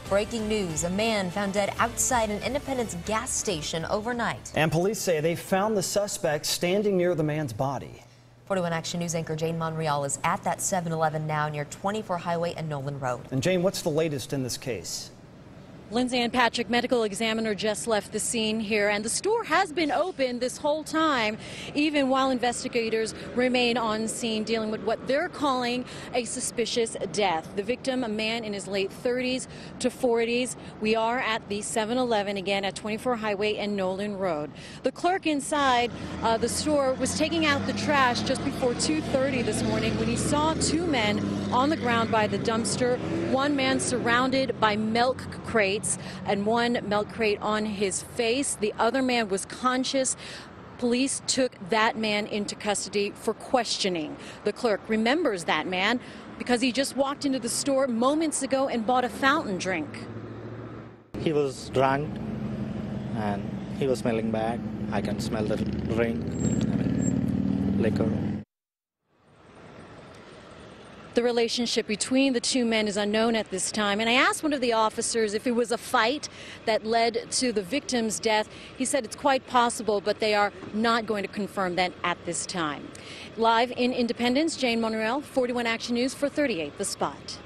Breaking news, a man found dead outside an Independence gas station overnight. And police say they found the suspect standing near the man's body. 41 Action News anchor Jane Monreal is at that 7-Eleven now near 24 Highway and Noland Road. And Jane, what's the latest in this case? Lindsay and Patrick, medical examiner, just left the scene here, and the store has been open this whole time, even while investigators remain on scene dealing with what they're calling a suspicious death. The victim, a man in his late 30s to 40s. We are at the 7-Eleven again at 24 Highway and Noland Road. The clerk inside the store was taking out the trash just before 2:30 this morning when he saw two men on the ground by the dumpster. One man surrounded by milk crates and one milk crate on his face. The other man was conscious. Police took that man into custody for questioning. The clerk remembers that man because he just walked into the store moments ago and bought a fountain drink. He was drunk and he was smelling bad. I can smell the drink, liquor. The relationship between the two men is unknown at this time, and I asked one of the officers if it was a fight that led to the victim's death. He said it's quite possible, but they are not going to confirm that at this time. Live in Independence, Jane Monreal, 41 Action News for 38 The Spot.